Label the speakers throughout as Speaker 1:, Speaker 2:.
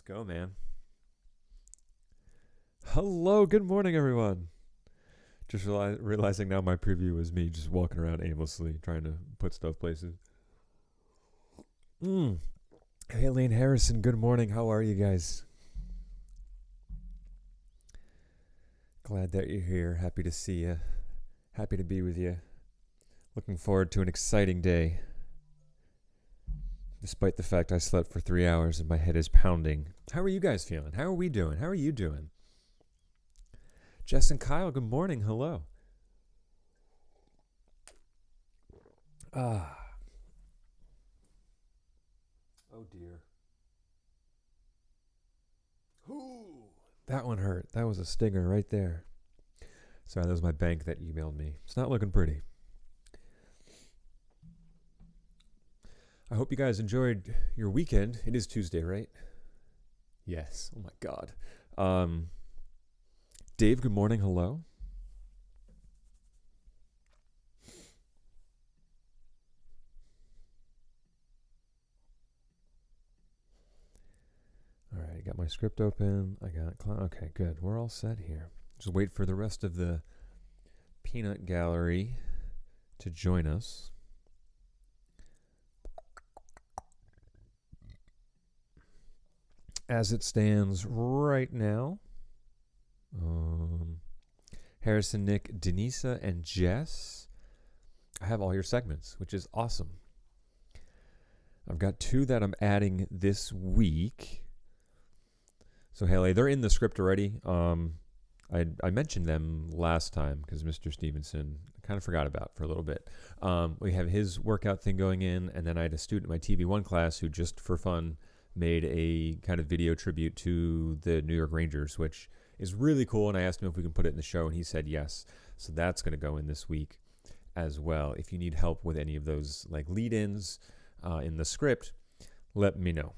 Speaker 1: go, man. Hello, good morning, everyone. Just realizing now my preview was me just walking around aimlessly trying to put stuff places. Hey, Lane Harrison, good morning. How are you guys? Glad that you're here. Happy to see you. Happy to be with you. Looking forward to an exciting day. Despite the fact I slept for 3 hours and my head is pounding. How are you guys feeling? How are we doing? How are you doing? Jess and Kyle, good morning. Hello. Oh dear. Ooh, that one hurt. That was a stinger right there. Sorry, that was my bank that emailed me. It's not looking pretty. I hope you guys enjoyed your weekend. It is Tuesday, right? Yes. Oh my God. Dave, good morning. Hello. All right, I got my script open. I got okay, good. We're all set here. Just wait for the rest of the peanut gallery to join us. As it stands right now, Harrison, Nick, Denisa, and Jess, I have all your segments, which is awesome. I've got 2 that I'm adding this week. So, Haley, they're in the script already. I mentioned them last time because Mr. Stevenson I kind of forgot about for a little bit. We have his workout thing going in, and then I had a student in my TV1 class who just for fun made a kind of video tribute to the New York Rangers, which is really cool, and I asked him if we can put it in the show, and he said yes. So that's going to go in this week as well. If you need help with any of those like lead-ins in the script, let me know.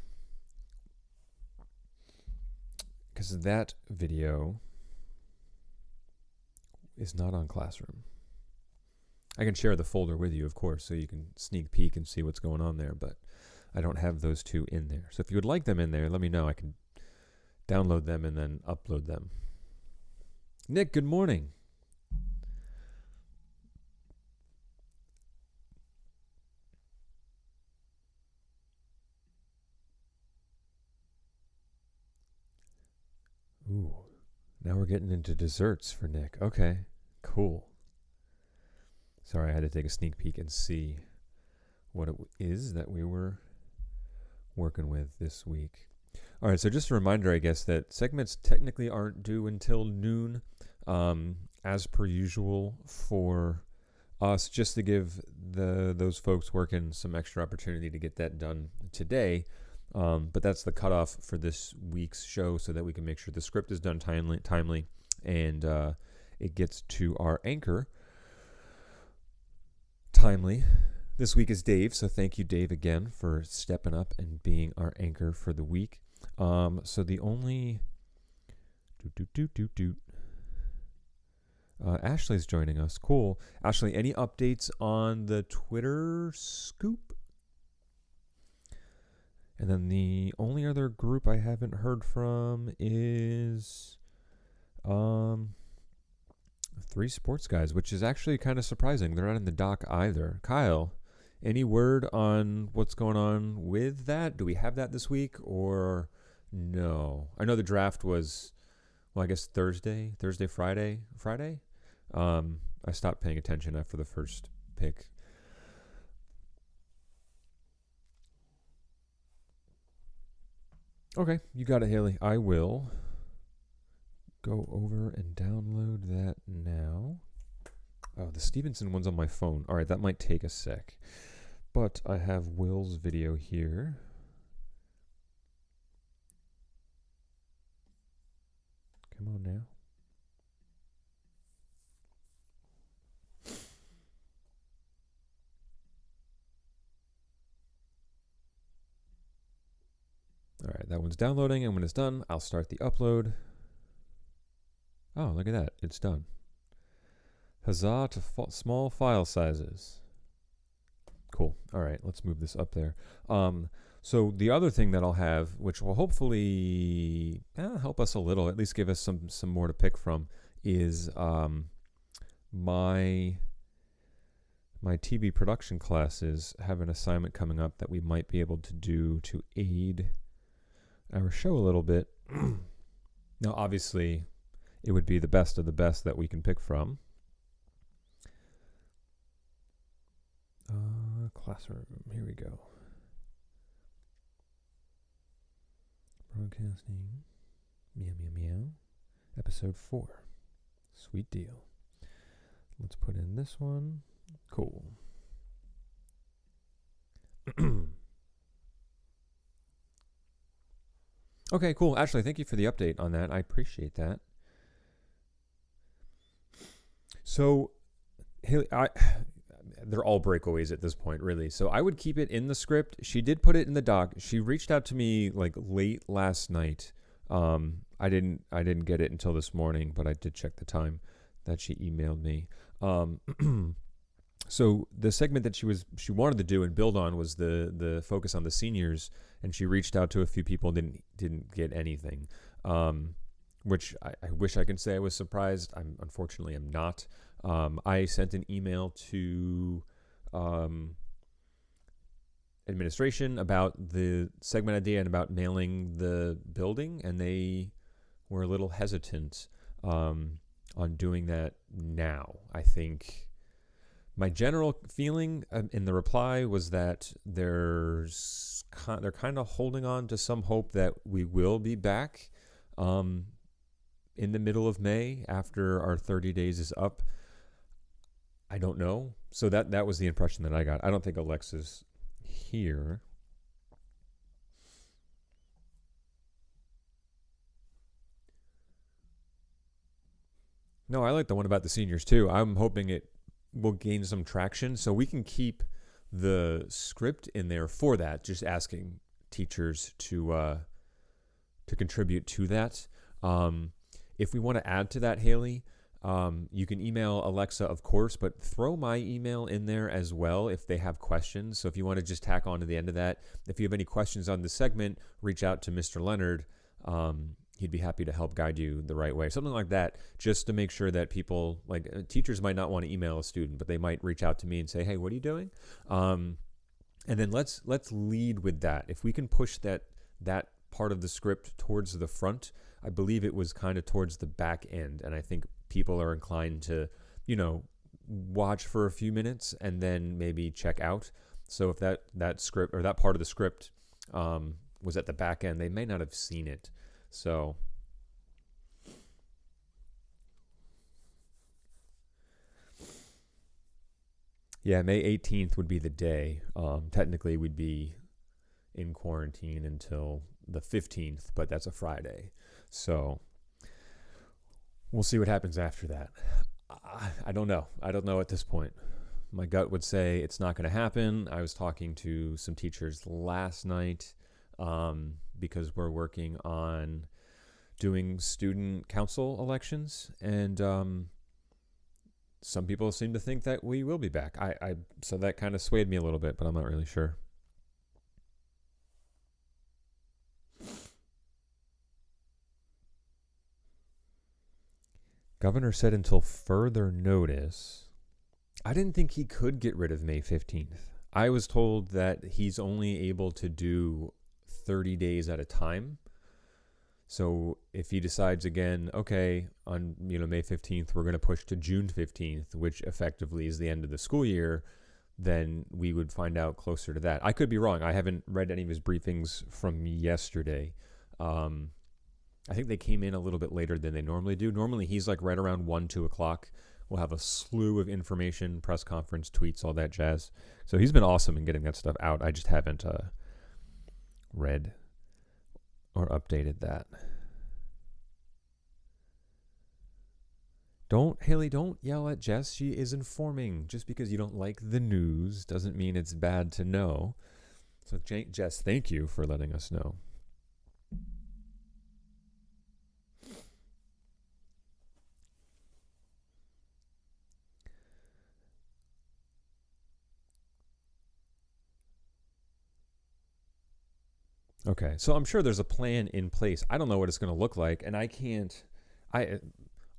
Speaker 1: Because that video is not on Classroom. I can share the folder with you, of course, so you can sneak peek and see what's going on there, but I don't have those 2 in there. So if you would like them in there, let me know. I can download them and then upload them. Nick, good morning. Ooh, now we're getting into desserts for Nick. Okay, cool. Sorry, I had to take a sneak peek and see what it is that we were working with this week. All right, so just a reminder, I guess, that segments technically aren't due until noon, as per usual for us, just to give those folks working some extra opportunity to get that done today. But that's the cutoff for this week's show so that we can make sure the script is done timely and it gets to our anchor timely. This week is Dave, so thank you, Dave, again for stepping up and being our anchor for the week. So the only Ashley's joining us. Cool. Ashley, any updates on the Twitter scoop? And then the only other group I haven't heard from is 3 Sports Guys, which is actually kind of surprising. They're not in the doc either. Kyle, any word on what's going on with that? Do we have that this week or no? I know the draft was, well, I guess Thursday, Friday. I stopped paying attention after the first pick. Okay, you got it, Haley. I will go over and download that now. Oh, the Stevenson one's on my phone. All right, that might take a sec. But I have Will's video here. Come on now. All right, that one's downloading, and when it's done, I'll start the upload. Oh, look at that. It's done. Huzzah to small file sizes. Cool. All right, let's move this up there. So the other thing that I'll have, which will hopefully help us a little, at least give us some more to pick from, is my TV production classes have an assignment coming up that we might be able to do to aid our show a little bit. Now, obviously, it would be the best of the best that we can pick from. Classroom, here we go. Broadcasting, meow, meow, meow. Episode 4. Sweet deal. Let's put in this one. Cool. Okay, cool. Ashley, thank you for the update on that. I appreciate that. So, they're all breakaways at this point, really. So I would keep it in the script. She did put it in the doc. She reached out to me like late last night. I didn't get it until this morning, but I did check the time that she emailed me. So the segment that she wanted to do and build on was the focus on the seniors, and she reached out to a few people and didn't get anything. Which I wish I could say I was surprised. Unfortunately I'm not. I sent an email to administration about the segment idea and about mailing the building, and they were a little hesitant on doing that now. I think my general feeling in the reply was that they're kind of holding on to some hope that we will be back in the middle of May after our 30 days is up. I don't know. So that was the impression that I got. I don't think Alexa's here. No, I like the one about the seniors too. I'm hoping it will gain some traction so we can keep the script in there for that, just asking teachers to contribute to that. If we want to add to that, Haley, you can email Alexa, of course, but throw my email in there as well if they have questions. So if you want to just tack on to the end of that, if you have any questions on the segment, reach out to Mr. Leonard. He'd be happy to help guide you the right way. Something like that, just to make sure that people, like teachers might not want to email a student, but they might reach out to me and say, hey, what are you doing? And then let's lead with that. If we can push that part of the script towards the front, I believe it was kind of towards the back end. And I think people are inclined to, watch for a few minutes and then maybe check out. So if that script or that part of the script was at the back end, they may not have seen it. So yeah, May 18th would be the day. Technically, we'd be in quarantine until the 15th, but that's a Friday. So we'll see what happens after that. I don't know. I don't know at this point. My gut would say it's not going to happen. I was talking to some teachers last night because we're working on doing student council elections, and some people seem to think that we will be back. So that kind of swayed me a little bit, but I'm not really sure. Governor said until further notice. I didn't think he could get rid of May 15th. I was told that he's only able to do 30 days at a time. So if he decides again, okay, on May 15th, we're going to push to June 15th, which effectively is the end of the school year, then we would find out closer to that. I could be wrong. I haven't read any of his briefings from yesterday. I think they came in a little bit later than they normally do. Normally he's like right around 1, 2 o'clock. We'll have a slew of information, press conference, tweets, all that jazz. So he's been awesome in getting that stuff out. I just haven't read or updated that. Haley, don't yell at Jess. She is informing. Just because you don't like the news doesn't mean it's bad to know. So Jess, thank you for letting us know. Okay, so I'm sure there's a plan in place. I don't know what it's going to look like, and I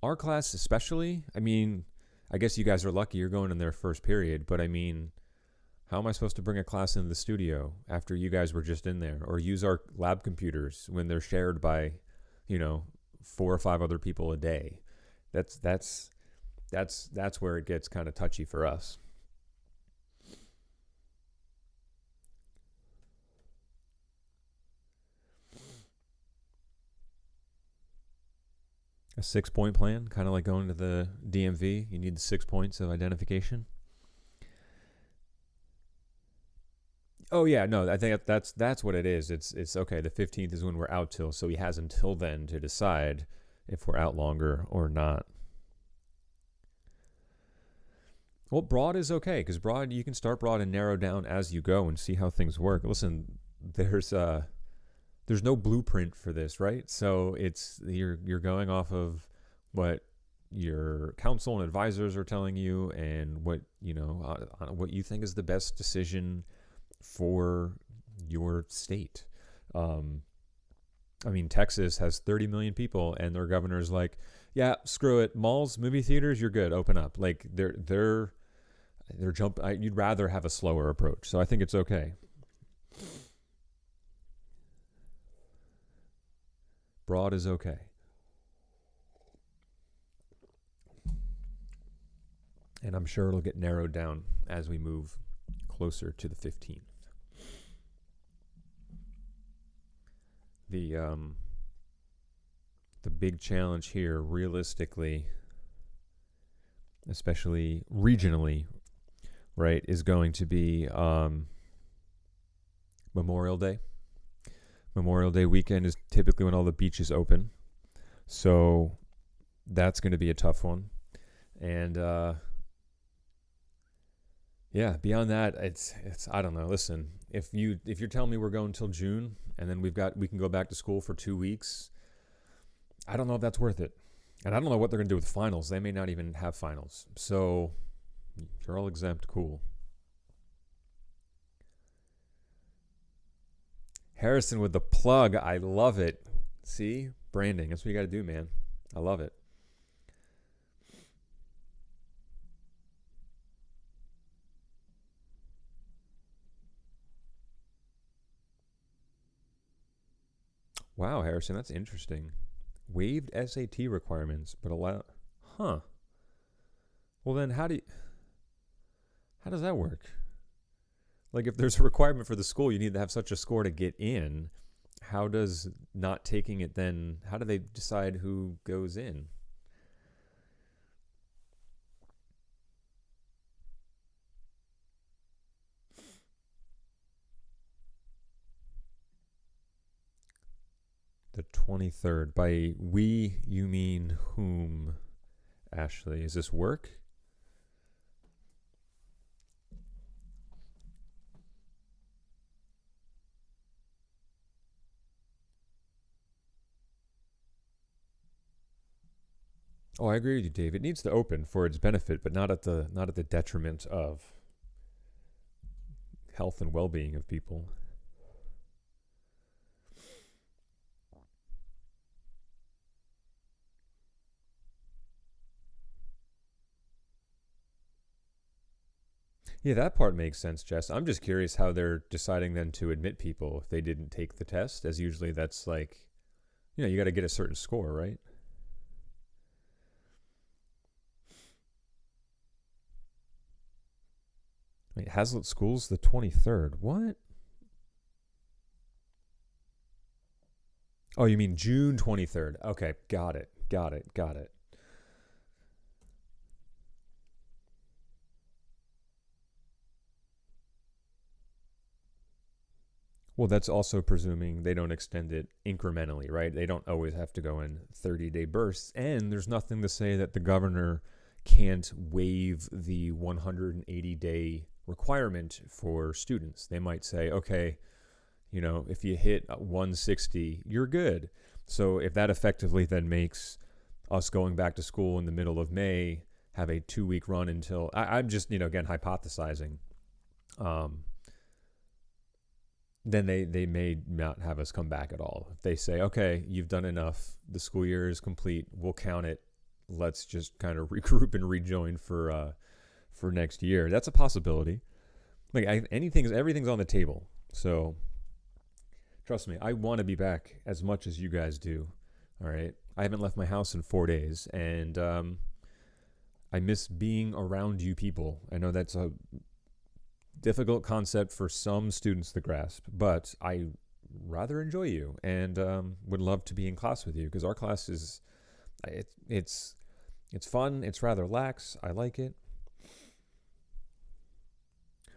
Speaker 1: our class especially. I mean, I guess you guys are lucky you're going in their first period, but I mean, how am I supposed to bring a class into the studio after you guys were just in there, or use our lab computers when they're shared by, 4 or 5 other people a day? That's where it gets kind of touchy for us. A 6-point plan, kind of like going to the DMV. You need the 6 points of identification. Oh yeah, no, I think that's what it is. It's okay. The 15th is when we're out till, so he has until then to decide if we're out longer or not. Well, broad is okay because broad you can start broad and narrow down as you go and see how things work. Listen, there's no blueprint for this, right? So it's you're going off of what your counsel and advisors are telling you, and what what you think is the best decision for your state. I mean, Texas has 30 million people, and their governor's like, "Yeah, screw it. Malls, movie theaters, you're good. Open up." Like they're you'd rather have a slower approach, so I think it's okay. Broad is okay. And I'm sure it'll get narrowed down as we move closer to the 15th. The big challenge here, realistically, especially regionally, right, is going to be Memorial Day. Memorial Day weekend is typically when all the beaches open. So that's going to be a tough one. And yeah, beyond that, it's I don't know. Listen, if you're telling me we're going till June and then we can go back to school for 2 weeks, I don't know if that's worth it. And I don't know what they're going to do with finals. They may not even have finals. So you're all exempt. Cool. Harrison with the plug. I love it. See? Branding. That's what you got to do, man. I love it. Wow, Harrison, that's interesting. Waived SAT requirements, but allow. Huh. Well, then how does that work? Like, if there's a requirement for the school, you need to have such a score to get in. How does not taking it then? How do they decide who goes in? The 23rd. By we, you mean whom, Ashley? Is this work? Oh, I agree with you, Dave. It needs to open for its benefit, but not at the detriment of health and well-being of people. Yeah, that part makes sense, Jess. I'm just curious how they're deciding then to admit people if they didn't take the test, as usually that's like, you got to get a certain score, right? Wait, Hazlitt School's the 23rd. What? Oh, you mean June 23rd. Okay, got it. Got it. Got it. Well, that's also presuming they don't extend it incrementally, right? They don't always have to go in 30-day bursts. And there's nothing to say that the governor can't waive the 180-day requirement for students. They might say, okay, if you hit 160, you're good. So if that effectively then makes us going back to school in the middle of May have a 2-week run until, I'm just, again, hypothesizing. then they may not have us come back at all. If they say, okay, you've done enough, the school year is complete, we'll count it. Let's just kind of regroup and rejoin for next year. That's a possibility. Like everything's on the table. So trust me, I want to be back as much as you guys do. All right. I haven't left my house in 4 days, and I miss being around you people. I know that's a difficult concept for some students to grasp, but I rather enjoy you and would love to be in class with you, because our class is it's fun. It's rather lax. I like it.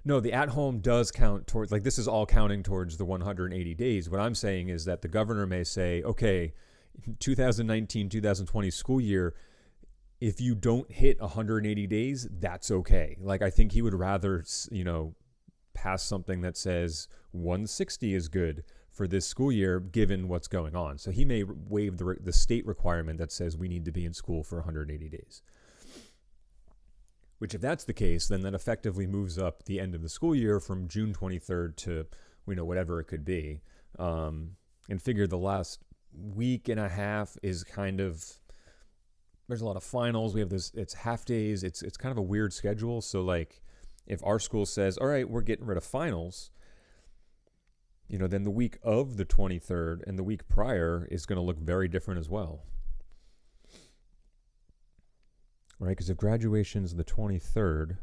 Speaker 1: No, the at-home does count towards, like, this is all counting towards the 180 days. What I'm saying is that the governor may say, okay, 2019, 2020 school year, if you don't hit 180 days, that's okay. Like, I think he would rather, pass something that says 160 is good for this school year, given what's going on. So he may waive the state requirement that says we need to be in school for 180 days. Which, if that's the case, then that effectively moves up the end of the school year from June 23rd to, whatever it could be. And figure the last week and a half is kind of, there's a lot of finals. We have it's half days. It's kind of a weird schedule. So, like, if our school says, all right, we're getting rid of finals, then the week of the 23rd and the week prior is going to look very different as well. Right, because if graduation's the 23rd,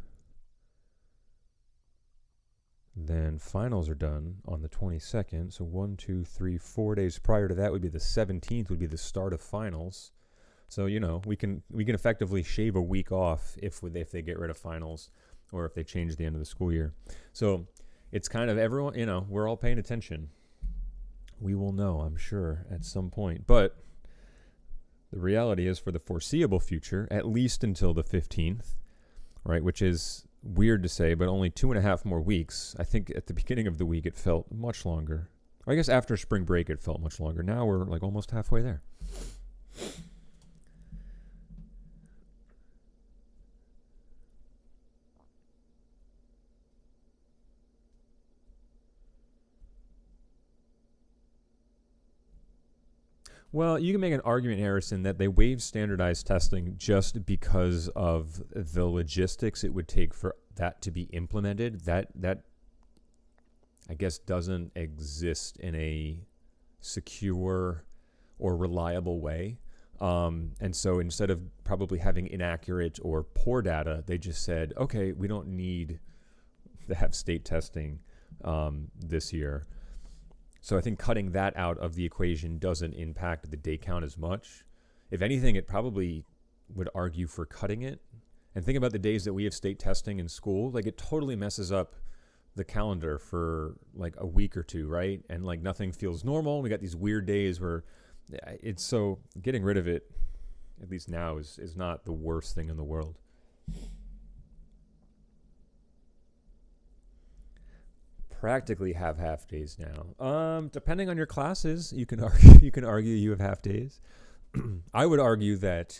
Speaker 1: then finals are done on the 22nd. So 1, 2, 3, 4 days prior to that would be the 17th, would be the start of finals. So we can effectively shave a week off if they get rid of finals, or if they change the end of the school year. So it's kind of everyone. We're all paying attention. We will know, I'm sure, at some point, but. The reality is, for the foreseeable future, at least until the 15th, right, which is weird to say, but only 2.5 more weeks. I think at the beginning of the week it felt much longer. Or I guess after spring break it felt much longer. Now we're like almost halfway there. Well, you can make an argument, Harrison, that they waived standardized testing just because of the logistics it would take for that to be implemented. That I guess doesn't exist in a secure or reliable way. And so instead of probably having inaccurate or poor data, they just said, okay, we don't need to have state testing this year. So I think cutting that out of the equation doesn't impact the day count as much. If anything, it probably would argue for cutting it. And think about the days that we have state testing in school. Like, it totally messes up the calendar for like a week or two, right? And like nothing feels normal. We got these weird days where it's so, getting rid of it, at least now, is not the worst thing in the world. Practically have half days now. Depending on your classes, you can argue you have half days. I would argue that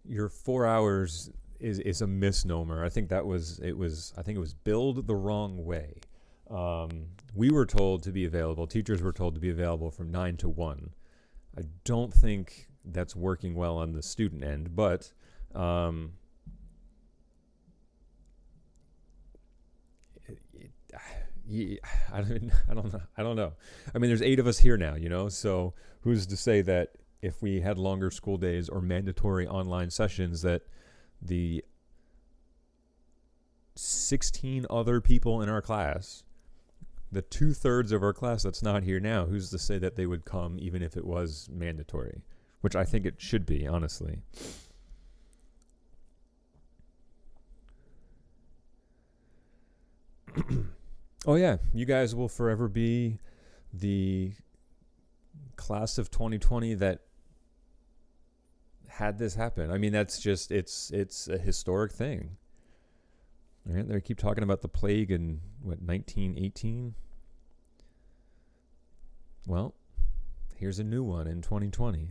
Speaker 1: your 4 hours is a misnomer. I think it was billed the wrong way. We were told to be available. Teachers were told to be available from 9 to 1. I don't think that's working well on the student end, but yeah, I don't know. I mean, there's 8 of us here now, so who's to say that if we had longer school days or mandatory online sessions, that the 16 other people in our class, the 2/3 of our class that's not here now, who's to say that they would come even if it was mandatory, which I think it should be, honestly. Oh yeah, you guys will forever be the class of 2020 that had this happen. I mean, that's just, it's a historic thing. Right? They keep talking about the plague in 1918. Well, here's a new one in 2020.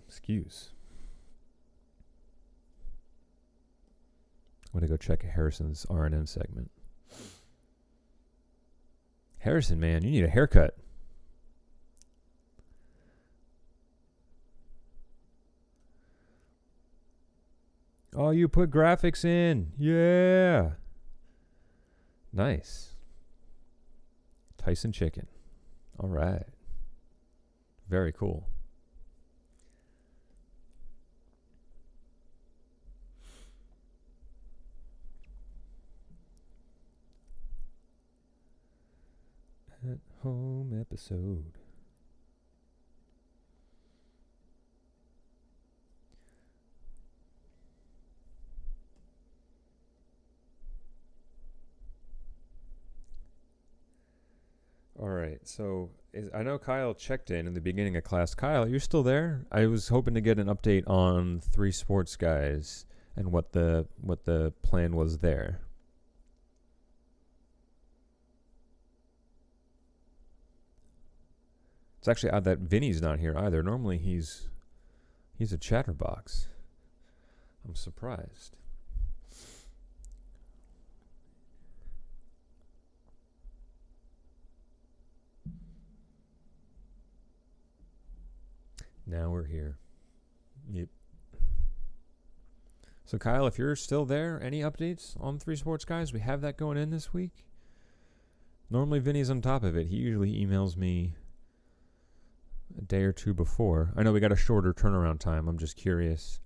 Speaker 1: Excuse. I'm going to go check Harrison's R&M segment. Harrison, man, you need a haircut. Oh, you put graphics in. Yeah. Nice. Tyson Chicken. All right. Very cool. At home episode. All right, so I know Kyle checked in the beginning of class. Kyle, you're still there? I was hoping to get an update on Three Sports Guys and what the plan was there. It's actually odd that Vinny's not here either. Normally he's a chatterbox. I'm surprised. Now we're here. Yep. So Kyle, if you're still there, any updates on Three Sports Guys? We have that going in this week. Normally Vinny's on top of it. He usually emails me a day or two before. I know we got a shorter turnaround time. I'm just curious.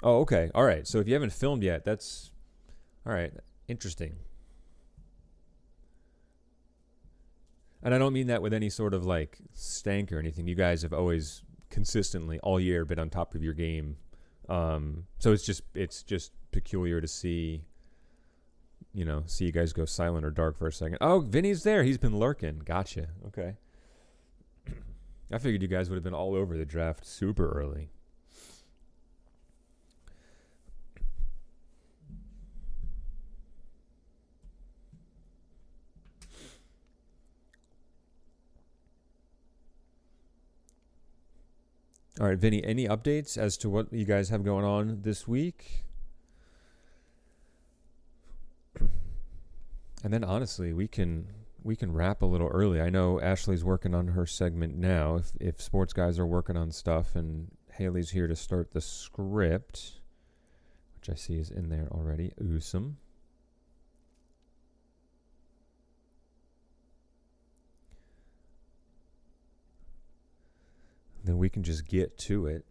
Speaker 1: Oh, okay. All right. So if you haven't filmed yet, that's all right. Interesting. And I don't mean that with any sort of like stank or anything. You guys have always consistently all year been on top of your game. So it's just peculiar to see you guys go silent or dark for a second. Oh, Vinny's there. He's been lurking. Gotcha. Okay. I figured you guys would have been all over the draft super early. All right, Vinny, any updates as to what you guys have going on this week? And then honestly, we can wrap a little early. I know Ashley's working on her segment now. If sports guys are working on stuff, and Haley's here to start the script, which I see is in there already. Awesome. Then we can just get to it.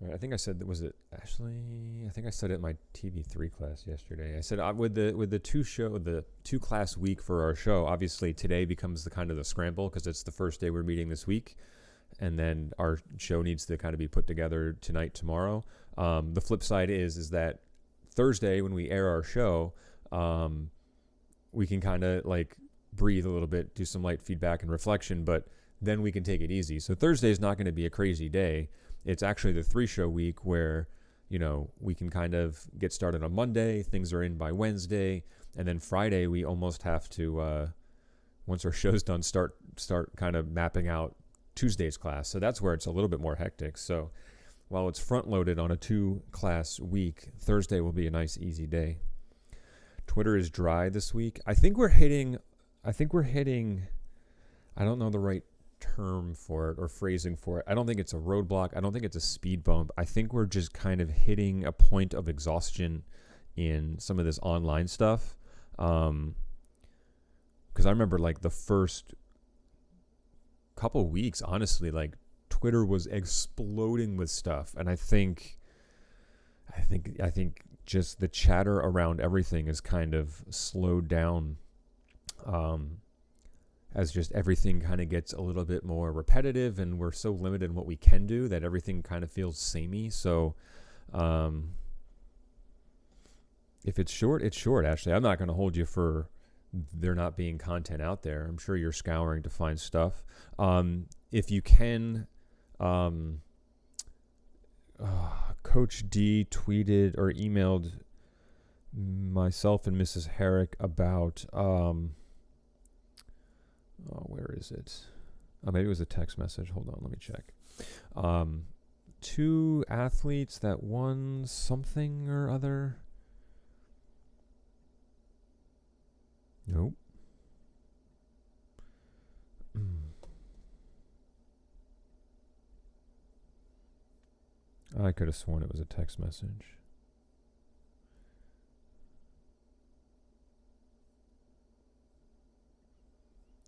Speaker 1: Right, I think I said, was it Ashley? I think I said it in my TV3 class yesterday. I said with the two class week for our show, obviously today becomes the kind of the scramble because it's the first day we're meeting this week, and then our show needs to kind of be put together tonight, tomorrow. The flip side is that Thursday when we air our show, we can kind of like breathe a little bit, do some light feedback and reflection, but then we can take it easy. So Thursday is not going to be a crazy day. It's actually the 3-show week where, we can kind of get started on Monday, things are in by Wednesday, and then Friday we almost have to, once our show's done, start kind of mapping out Tuesday's class. So that's where it's a little bit more hectic. So while it's front-loaded on a 2-class week, Thursday will be a nice, easy day. Twitter is dry this week. I think we're hitting, I don't know the right term for it or phrasing for it. I don't think it's a roadblock. I don't think it's a speed bump. I think we're just kind of hitting a point of exhaustion in some of this online stuff. Because I remember like the first couple weeks, honestly, like Twitter was exploding with stuff. And I think just the chatter around everything is kind of slowed down. As just everything kind of gets a little bit more repetitive, and we're so limited in what we can do that everything kind of feels samey. So if it's short, it's short, Ashley. I'm not going to hold you for there not being content out there. I'm sure you're scouring to find stuff. If you can, Coach D tweeted or emailed myself and Mrs. Herrick about Oh, where is it? Oh, maybe it was a text message. Hold on, let me check. 2 athletes that won something or other. Nope. I could have sworn it was a text message.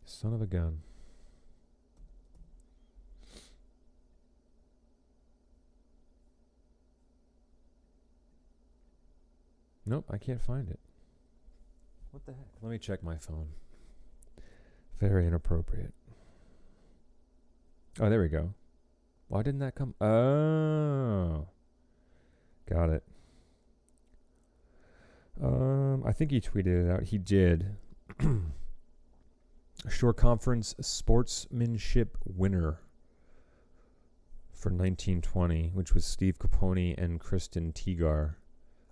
Speaker 1: Son of a gun. Nope, I can't find it. What the heck? Let me check my phone. Very inappropriate. Oh, there we go. Why didn't that come? Oh. Got it. I think he tweeted it out. He did. Shore Conference Sportsmanship winner for 1920, which was Steve Capone and Kristen Teagar.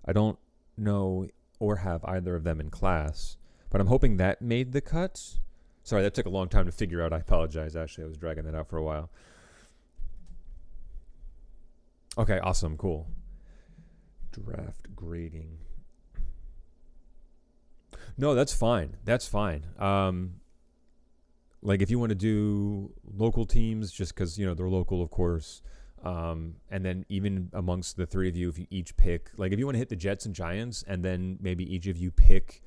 Speaker 1: I don't know or have either of them in class, but I'm hoping that made the cut. Sorry, that took a long time to figure out. I apologize. Actually, I was dragging that out for a while. Okay, awesome, cool. Draft grading. No, that's fine. That's fine. Like if you want to do local teams, just because they're local, of course. And then even amongst the three of you, if you each pick, like if you want to hit the Jets and Giants, and then maybe each of you pick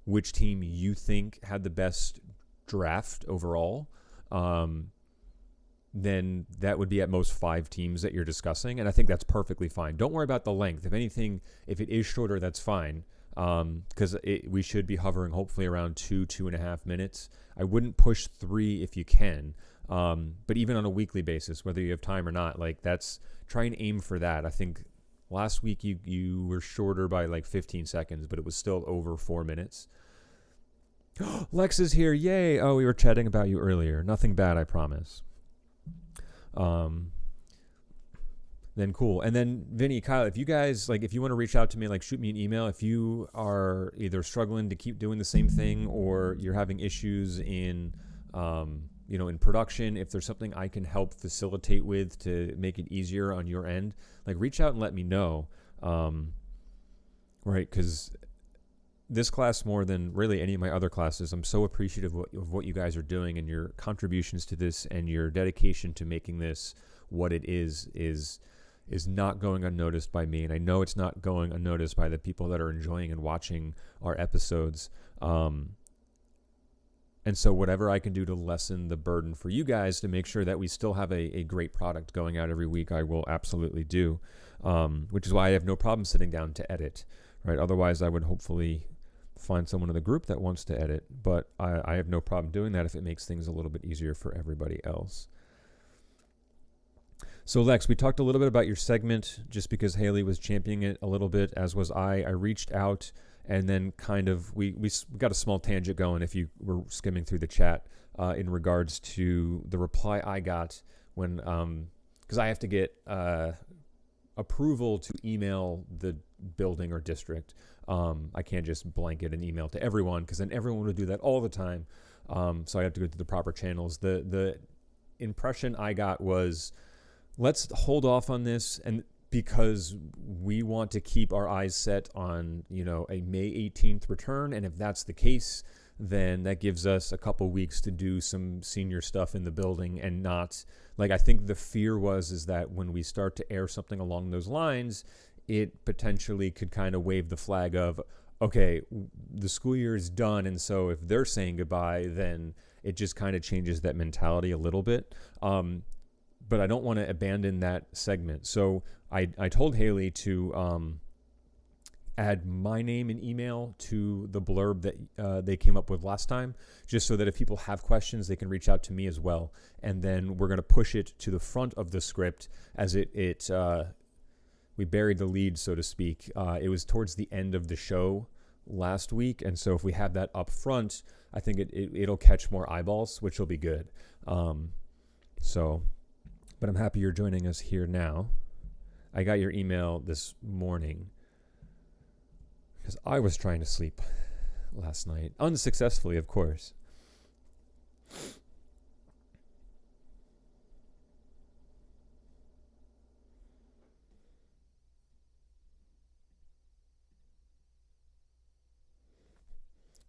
Speaker 1: which team you think had the best draft overall, then that would be at most 5 teams that you're discussing. And I think that's perfectly fine. Don't worry about the length. If anything, if it is shorter, that's fine. Because we should be hovering hopefully around 2.5 minutes. I wouldn't push 3 if you can. But even on a weekly basis, whether you have time or not, like try and aim for that. I think last week you were shorter by like 15 seconds, but it was still over 4 minutes. Lex is here. Yay. Oh, we were chatting about you earlier. Nothing bad, I promise. Then cool. And then Vinny, Kyle, if you guys if you want to reach out to me, shoot me an email. If you are either struggling to keep doing the same thing or you're having issues in production, if there's something I can help facilitate with to make it easier on your end, reach out and let me know. Right. Cause this class, more than really any of my other classes, I'm so appreciative of what you guys are doing, and your contributions to this and your dedication to making this what it is not going unnoticed by me. And I know it's not going unnoticed by the people that are enjoying and watching our episodes. And so whatever I can do to lessen the burden for you guys to make sure that we still have a great product going out every week, I will absolutely do, which is why I have no problem sitting down to edit, right? Otherwise, I would hopefully find someone in the group that wants to edit, but I have no problem doing that if it makes things a little bit easier for everybody else. So Lex, we talked a little bit about your segment just because Haley was championing it a little bit, as was I. I reached out and then we got a small tangent going if you were skimming through the chat in regards to the reply I got when, because I have to get approval to email the building or district. I can't just blanket an email to everyone because then everyone would do that all the time. So I have to go through the proper channels. The impression I got was, let's hold off on this, and because we want to keep our eyes set on, a May 18th return. And if that's the case, then that gives us a couple weeks to do some senior stuff in the building, and not I think the fear is that when we start to air something along those lines, it potentially could kind of wave the flag of, okay, the school year is done. And so if they're saying goodbye, then it just kind of changes that mentality a little bit. But I don't want to abandon that segment. So I told Haley to add my name and email to the blurb that they came up with last time, just so that if people have questions, they can reach out to me as well. And then we're going to push it to the front of the script as we buried the lead, so to speak. It was towards the end of the show last week. And so if we have that up front, I think it'll catch more eyeballs, which will be good. But I'm happy you're joining us here now. I got your email this morning because I was trying to sleep last night. Unsuccessfully, of course.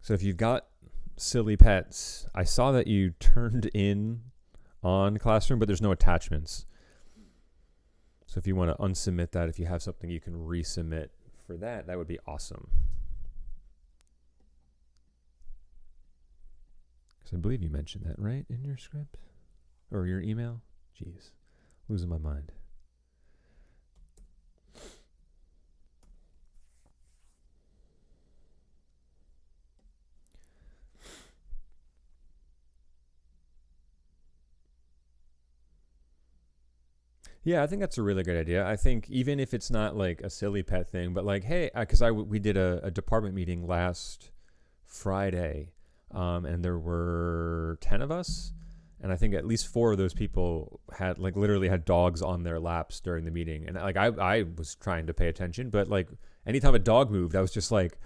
Speaker 1: So if you've got silly pets, I saw that you turned in on Classroom, but there's no attachments. So if you want to unsubmit that, if you have something you can resubmit for that, that would be awesome. Because I believe you mentioned that, right, in your script? Or your email? Jeez, losing my mind. Yeah, I think that's a really good idea. I think even if it's not like a silly pet thing, but like, hey, because we did a department meeting last Friday, and there were 10 of us, and I think at least 4 of those people had like literally had dogs on their laps during the meeting, and like I was trying to pay attention, but like anytime a dog moved, I was just like,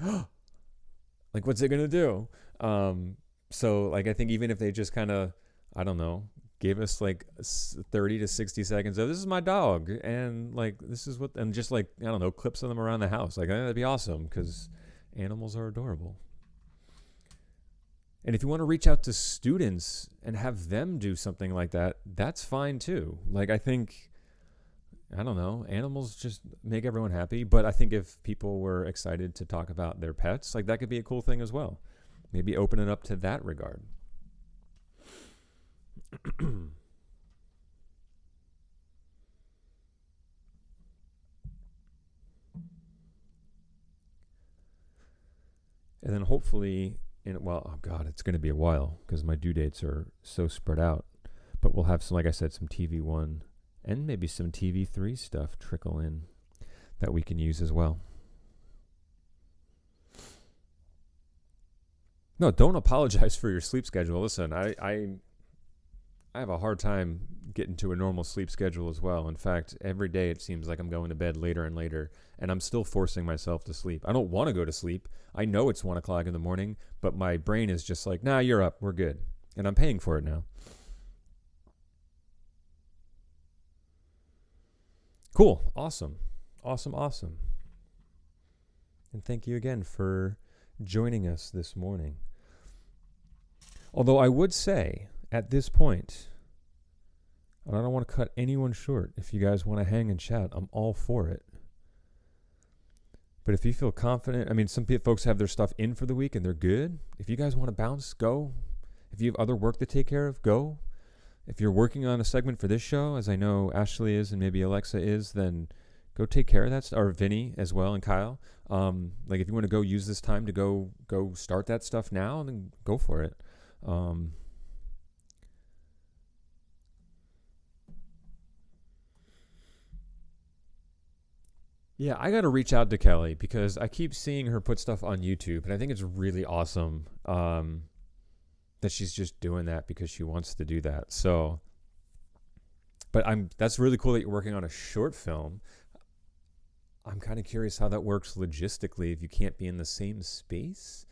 Speaker 1: like what's it gonna do? So like I think even if they just kind of, I don't know, gave us like 30 to 60 seconds of this is my dog and like this is what, and just like I don't know, clips of them around the house, like that'd be awesome because animals are adorable. And if you want to reach out to students and have them do something like that, that's fine too. Like I think, I don't know, animals just make everyone happy, but I think if people were excited to talk about their pets, like that could be a cool thing as well. Maybe open it up to that regard. And then hopefully, well, oh God, it's going to be a while because my due dates are so spread out. But we'll have some, like I said, some TV1 and maybe some TV3 stuff trickle in that we can use as well. No, don't apologize for your sleep schedule. Listen, I have a hard time getting to a normal sleep schedule as well. In fact, every day it seems like I'm going to bed later and later, and I'm still forcing myself to sleep. I don't want to go to sleep. I know it's 1 o'clock in the morning, but my brain is just like, nah, you're up. We're good. And I'm paying for it now. Cool. Awesome. Awesome. And thank you again for joining us this morning. Although I would say, at this point, and I don't want to cut anyone short. If you guys want to hang and chat, I'm all for it. But if you feel confident, I mean, some folks have their stuff in for the week and they're good. If you guys want to bounce, go. If you have other work to take care of, go. If you're working on a segment for this show, as I know Ashley is and maybe Alexa is, then go take care of that stuff, or Vinny as well and Kyle. Like if you want to go use this time to go start that stuff now, then go for it. Yeah, I got to reach out to Kelly because I keep seeing her put stuff on YouTube, and I think it's really awesome that she's just doing that because she wants to do that. So, but that's really cool that you're working on a short film. I'm kind of curious how that works logistically if you can't be in the same space.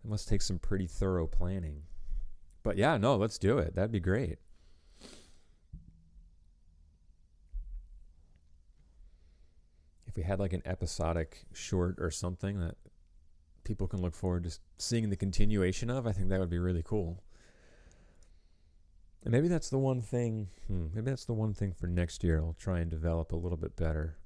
Speaker 1: It must take some pretty thorough planning. But yeah, no, let's do it. That'd be great. If we had like an episodic short or something that people can look forward to seeing the continuation of, I think that would be really cool. And maybe that's the one thing. Maybe that's the one thing for next year. I'll try and develop a little bit better.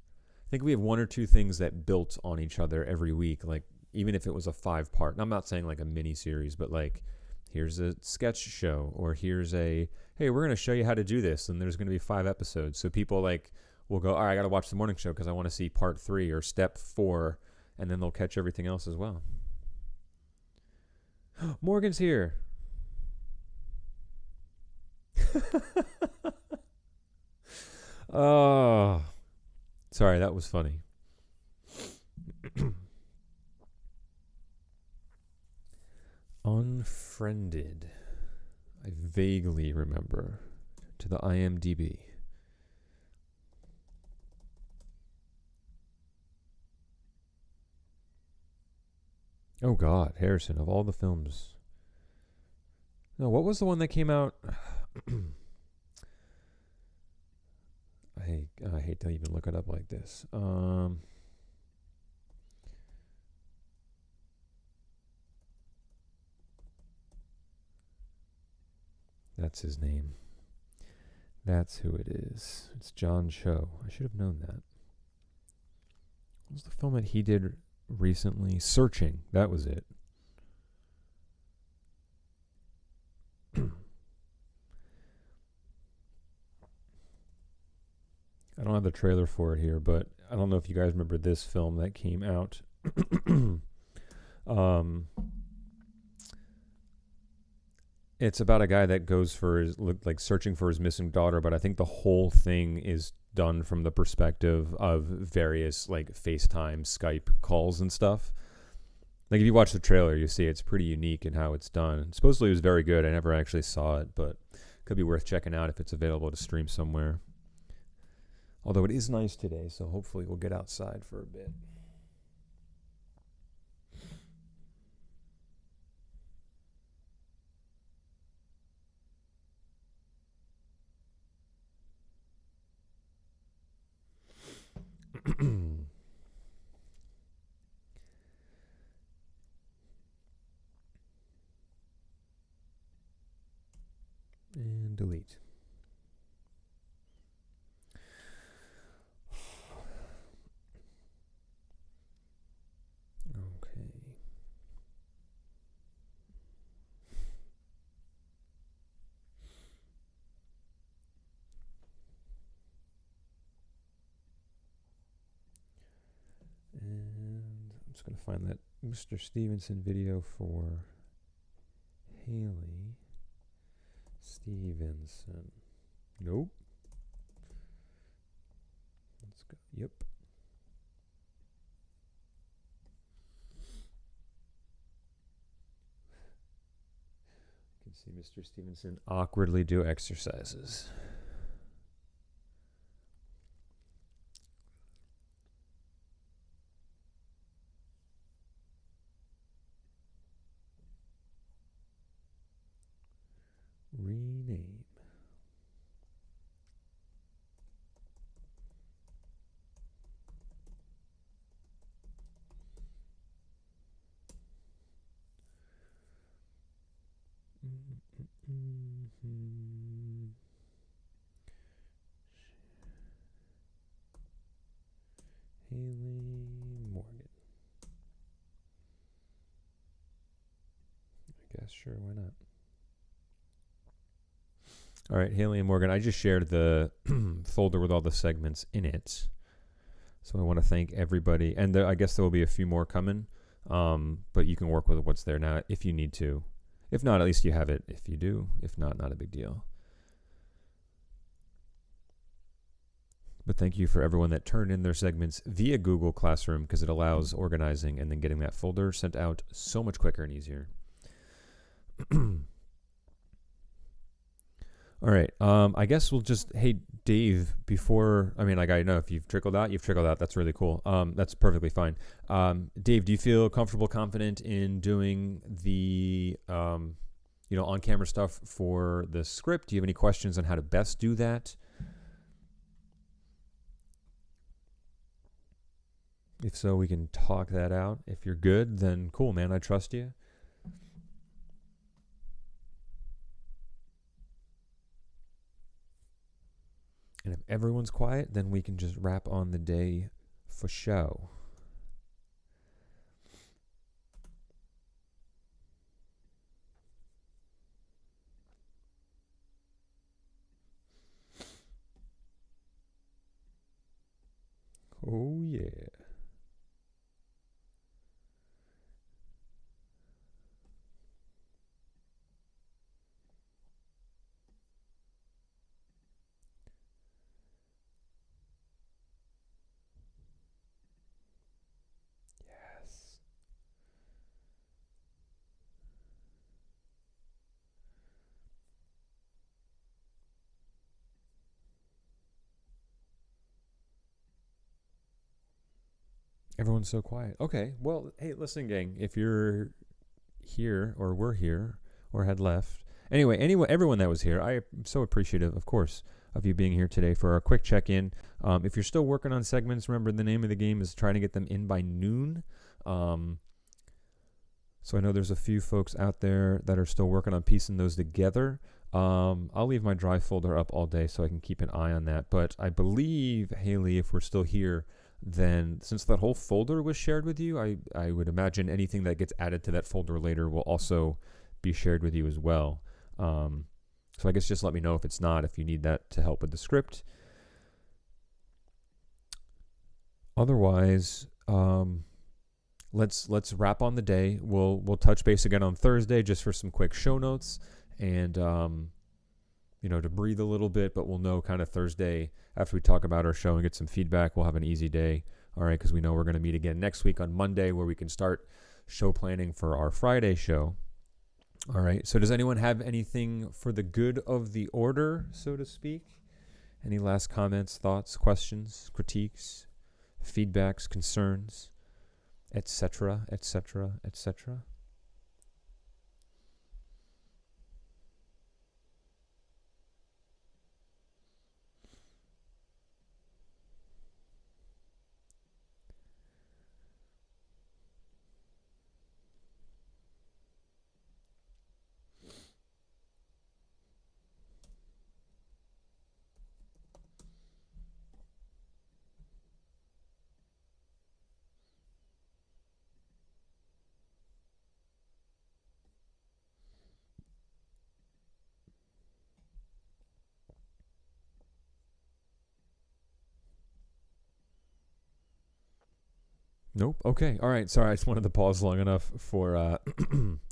Speaker 1: I think we have 1 or 2 things that built on each other every week. Like even if it was a 5-part, and I'm not saying like a mini series, but like here's a sketch show, or here's hey, we're going to show you how to do this, and there's going to be 5 episodes. So people like will go, all right, I got to watch the morning show because I want to see part 3 or step 4, and then they'll catch everything else as well. Morgan's here. Oh, sorry, that was funny. Unfriended. I vaguely remember. To the IMDb. Oh God, Harrison, of all the films. No, what was the one that came out? I hate to even look it up like this. That's his name. That's who it is. It's John Cho. I should have known that. What was the film that he did recently? Searching. That was it. I don't have the trailer for it here, but I don't know if you guys remember this film that came out. It's about a guy that goes for his, like, searching for his missing daughter, but I think the whole thing is done from the perspective of various, like, FaceTime, Skype calls and stuff. Like, if you watch the trailer, you see it's pretty unique in how it's done. Supposedly it was very good. I never actually saw it, but could be worth checking out if it's available to stream somewhere. Although it is nice today, so hopefully we'll get outside for a bit. And delete. Okay. And I'm just going to find that Mr. Stevenson video for Haley Stevenson. Nope. Let's go. Yep. You can see Mr. Stevenson awkwardly do exercises. Rename. Haley Morgan. I guess, sure, why not? All right, Haley and Morgan, I just shared the folder with all the segments in it. So I want to thank everybody. And I guess there will be a few more coming, but you can work with what's there now if you need to. If not, at least you have it. If you do, if not, not a big deal. But thank you for everyone that turned in their segments via Google Classroom, because it allows organizing and then getting that folder sent out so much quicker and easier. All right. I guess we'll just, hey, Dave, before, I mean, like, I know if you've trickled out. That's really cool. That's perfectly fine. Dave, do you feel comfortable, confident in doing the, on-camera stuff for the script? Do you have any questions on how to best do that? If so, we can talk that out. If you're good, then cool, man. I trust you. And if everyone's quiet, then we can just wrap on the day for show. Oh, yeah. Everyone's so quiet. Okay, well, hey, listen, gang, if you're here or were here or had left Anyway, everyone that was here, I am so appreciative, of course, of you being here today for our quick check-in. If you're still working on segments, remember the name of the game is trying to get them in by noon. So I know there's a few folks out there that are still working on piecing those together. I'll leave my Drive folder up all day so I can keep an eye on that. But I believe, Haley, if we're still here, then since that whole folder was shared with you, I would imagine anything that gets added to that folder later will also be shared with you as well. So I guess just let me know if it's not, if you need that to help with the script. Otherwise, let's wrap on the day. We'll touch base again on Thursday just for some quick show notes and to breathe a little bit, but we'll know kind of Thursday after we talk about our show and get some feedback. We'll have an easy day, all right, because we know we're going to meet again next week on Monday where we can start show planning for our Friday show. All right, so does anyone have anything for the good of the order, so to speak? Any last comments, thoughts, questions, critiques, feedbacks, concerns, etc., etc., etc.? Nope. Okay. All right. Sorry, I just wanted to pause long enough for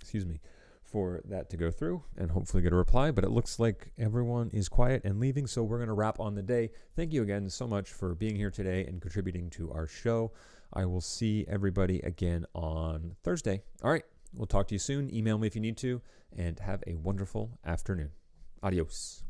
Speaker 1: excuse me, for that to go through and hopefully get a reply. But it looks like everyone is quiet and leaving, so we're going to wrap on the day. Thank you again so much for being here today and contributing to our show. I will see everybody again on Thursday. All right. We'll talk to you soon. Email me if you need to, and have a wonderful afternoon. Adios.